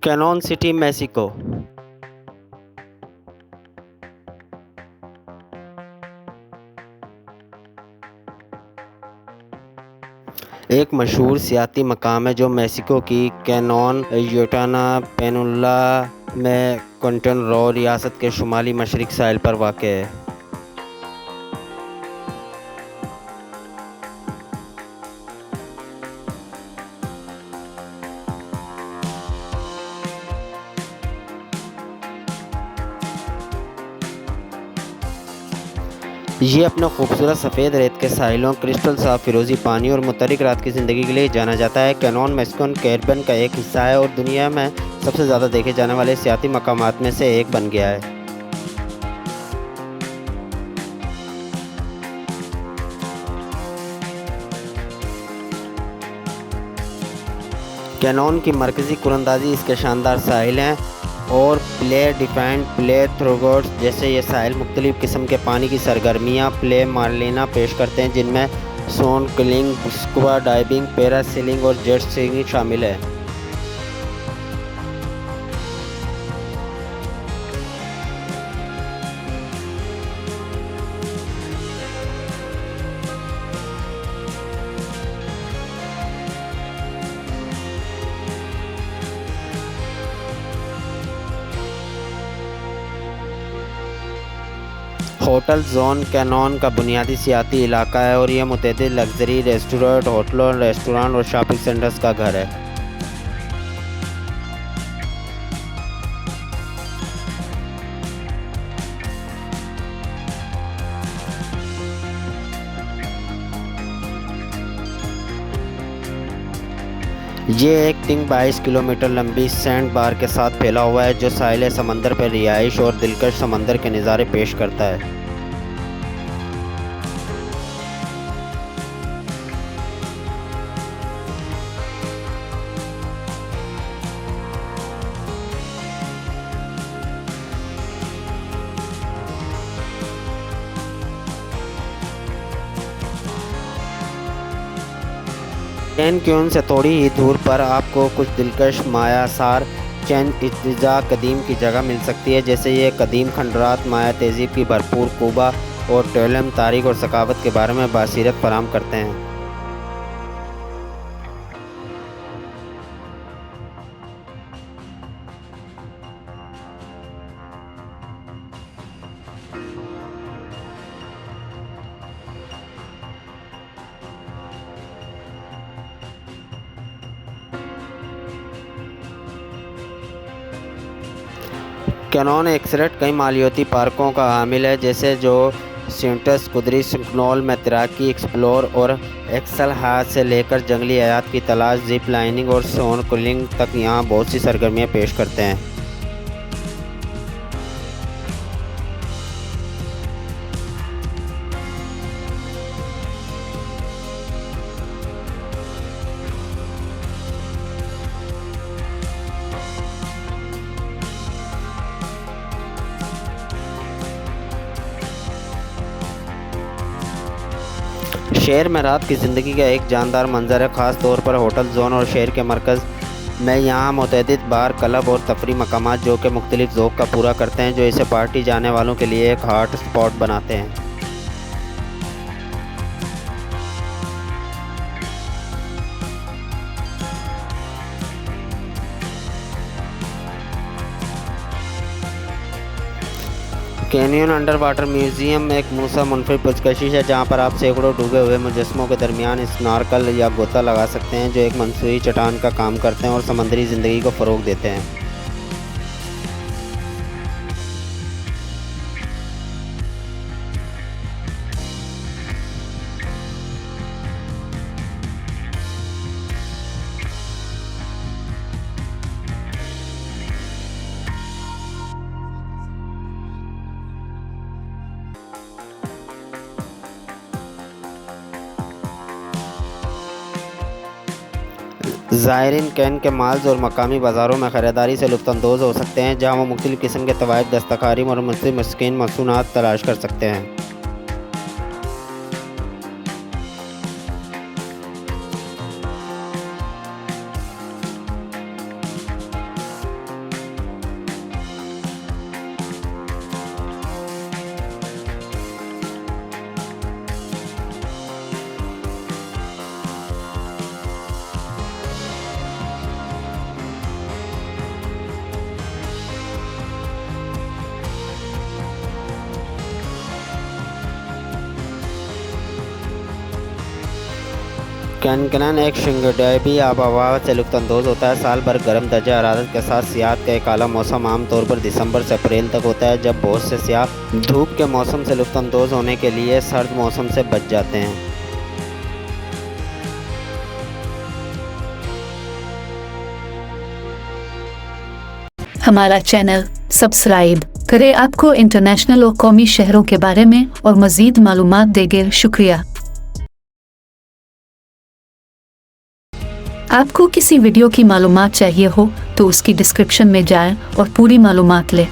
Canon city, Mexico. एक मशहूर सियाती मकाम है जो मेक्सिको की कैनोन युटाना पेनिनसुला में क्विंटन रो रियासत के शुमाली मशरक़ी साहिल पर वाक़ है। ये अपने खूबसूरत सफ़ेद रेत के साहिलों, क्रिस्टल साफ फिरोज़ी पानी और मुतहरिक रात की ज़िंदगी के लिए जाना जाता है। कैनोन मेक्सिकन कैरिबियन का एक हिस्सा है और दुनिया में सबसे ज़्यादा देखे जाने वाले सियाती मकामात में से एक बन गया है। कैनोन की मरकज़ी कुरंदाजी इसके शानदार साहिल हैं और प्ले डिफाइंड प्ले थ्रोगोट्स जैसे ये साहिल मुख्तलिफ़ किस्म के पानी की सरगर्मियाँ प्ले मार्लिना पेश करते हैं, जिनमें स्नॉर्कलिंग, स्कूबा डाइविंग, पैरासेलिंग और जेट स्कीइंग शामिल है। होटल जोन कैनोन का बुनियादी सियाती इलाका है और यह मुतअद्दिद लग्जरी रेस्टोरेंट, होटलों, रेस्टोरेंट और शॉपिंग सेंटर्स का घर है। ये एक 22 किलोमीटर लंबी सैंड बार के साथ फैला हुआ है जो साहिल समंदर पर रिहाइश और दिलकश समंदर के नज़ारे पेश करता है। कैनक्यून से थोड़ी ही दूर पर आपको कुछ दिलकश मायासार चैन इत्तिजा कदीम की जगह मिल सकती है, जैसे ये कदीम खंडरात माया तहज़ीब की भरपूर कुबा और टोलम तारीख और सकावत के बारे में बसीरत फराहम करते हैं। कैनोन एक्सरेट कई मालियाती पार्कों का हामिल है, जैसे जो सेंटस कुदरी स्नोल में तैराकी, एक्सप्लोर और एक्सल हाथ से लेकर जंगली हयात की तलाश, जिप लाइनिंग और स्नॉर्कलिंग तक यहाँ बहुत सी सरगर्मियाँ पेश करते हैं। शहर में रात की ज़िंदगी का एक जानदार मंजर है, ख़ास तौर पर होटल जोन और शहर के मरकज़ में यहाँ मुतअद्दिद बार, क्लब और तफरी मकामात जो कि मुख्तलिफ ज़ौक़ का पूरा करते हैं, जो इसे पार्टी जाने वालों के लिए एक हॉट स्पॉट बनाते हैं। कैनियन अंडर वाटर म्यूज़ियम एक मूसा मुनफरिद पुरकशिश है जहाँ पर आप सैकड़ों डूबे हुए मुजस्मों के दरमियान स्नॉर्कल या गोता लगा सकते हैं, जो एक मंसूरी चट्टान का काम करते हैं और समंदरी ज़िंदगी को फ़रोग़ देते हैं। ज़ायरीन कैन के माल्स और मकामी बाज़ारों में ख़रीदारी से लुत्फ़अंदोज़ हो सकते हैं, जहाँ वो मुख्तलिफ़ किस्म के तवाइफ़, दस्तकारी और मुख्तलिफ़ मस्किन मसूनात तलाश कर सकते हैं। कैनकनन एक शिंगडेबी आबहवा से लुत्फ़अंदोज़ होता है। साल भर गर्म दर्जा हरारत के साथ सियाहत का एक आला मौसम आमतौर पर दिसंबर से अप्रैल तक होता है, जब बहुत से सियाह धूप के मौसम से लुत्फ़अंदोज़ होने के लिए सर्द मौसम से बच जाते हैं। हमारा चैनल सब्सक्राइब करें। आपको इंटरनेशनल और कौमी शहरों के बारे में और मज़ीद मालूमात देंगे। शुक्रिया। आपको किसी वीडियो की मालूमात चाहिए हो तो उसकी डिस्क्रिप्शन में जाएं और पूरी मालूमात लें।